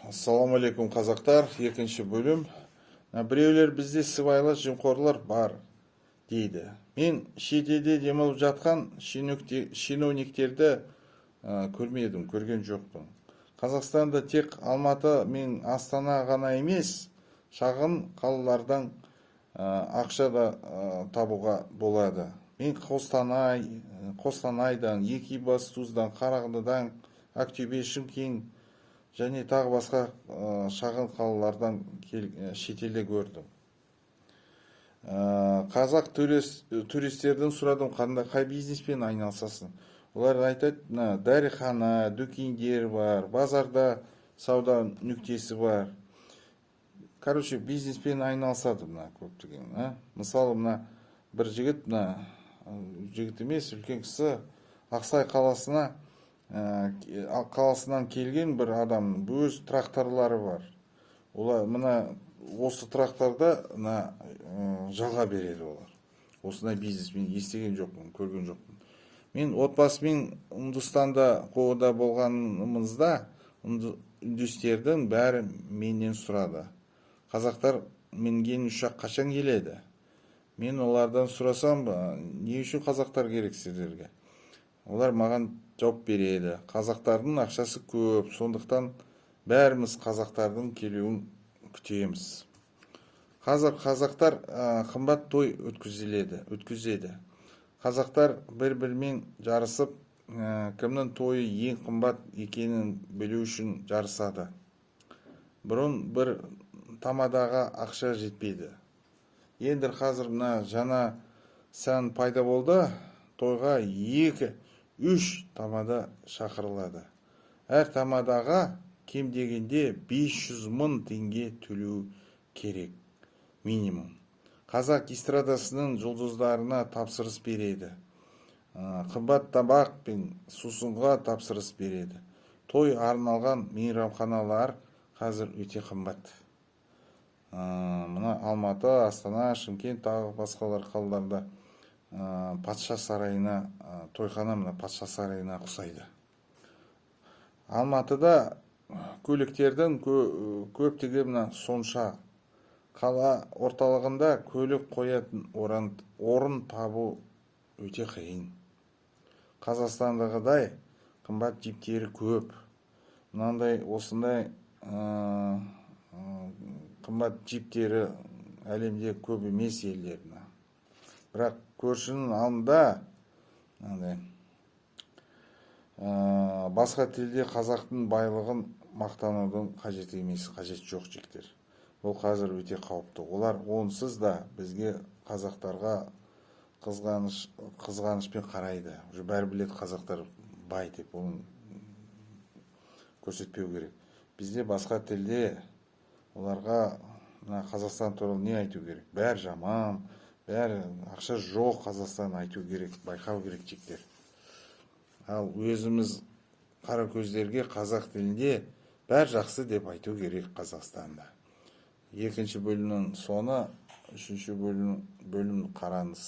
Ассаламу алейкум қазақтар, екінші бөлім. Біреулер бізде сыбайлас жемқорлар бар дейді. Мен шетелде демалып жатқан шенеуніктерді көрмедім, көрген жоқпын. Қазақстанда тек Алматы мен Астана ғана емес, шағын қалалардан ақша да табуға болады. Мен Қостанайдан, Екібастұздан, Қарағандыдан, Ақтөбе, Шымкент және тағы басқа шағын қалалардан шетелде көрдім. Қазақ туристерден сұрадым, қай бизнеспен айналысасың? Олар айтады, дәріхана, дүкендер бар, базарда сауда нүктесі бар. Короче, бизнеспен айналысады көптеген. Мысалы, бір жігіт, жігіт емес, үлкен кісі, Ақсай қаласынан келген бір адам, өз тракторлары бар. Олар осы тракторда жалға береді олар. Осындай бизнеспен естіген жоқпын, көрген жоқпын. Мен отбасымен Үндістанда қоғыда болғанымызда, үндістердің бәрі менен сұрады. Қазақтар мінген ұшақ қашан келеді? Мен олардан сұрасам, не үшін қазақтар керек сіздерге? Олар маған жауап береді. Қазақтардың ақшасы көп, сондықтан бәріміз қазақтардың келуін күтеміз. Қазақтар қымбат той өткізеді. Қазақтар бір-бірімен жарысып, кімнің тойы ең қымбат екенін білу үшін жарысады. Бұрын бір тамадаға ақша жетпейді. Енді қазір жаңа сән пайда болды, тойға 2-3 тамада шақырылады. Әр тамадаға кем дегенде 500 мың теңге төлеу керек, минимум. Қазақ эстрадасының жұлдыздарына тапсырыс береді. Қымбат тамақ пен сусынға тапсырыс береді. Той арналған мейрамханалар қазір өте қымбат. Мына Алматы, Астана, Шымкент, тағы басқалар қалаларда патша сарайына, тойхана патша сарайына ұқсайды. Алматыда көліктердің көптігі сонша. Қала орталығында көлік қоятын орын табу өте қиын. Қазақстандағыдай қымбат джиптері көп. Осындай қымбат джиптері әлемде көп емес елдеріне. Бірақ көршінің алдында басқа тілде қазақтың байлығын мақтанудың қажет емес, қажет жоқ жіктер. Бұл қазір өте қауіпті. Олар онсыз да бізге қазақтарға қызғанышпен қарайды. Бәрі біледі қазақтар бай деп, оны көрсетпеу керек. Бізде басқа тілде оларға Қазақстан туралы не айту керек? Бәрі жаман, бәрі ақша жоқ Қазақстан айту керек, байқау керек жіктер. Ал өзіміз қара көздерге қазақ тілінде бәрі жақсы деп айту керек Қазақстанда. Екінші бөлімнің соңы, үшінші бөлім қараңыз.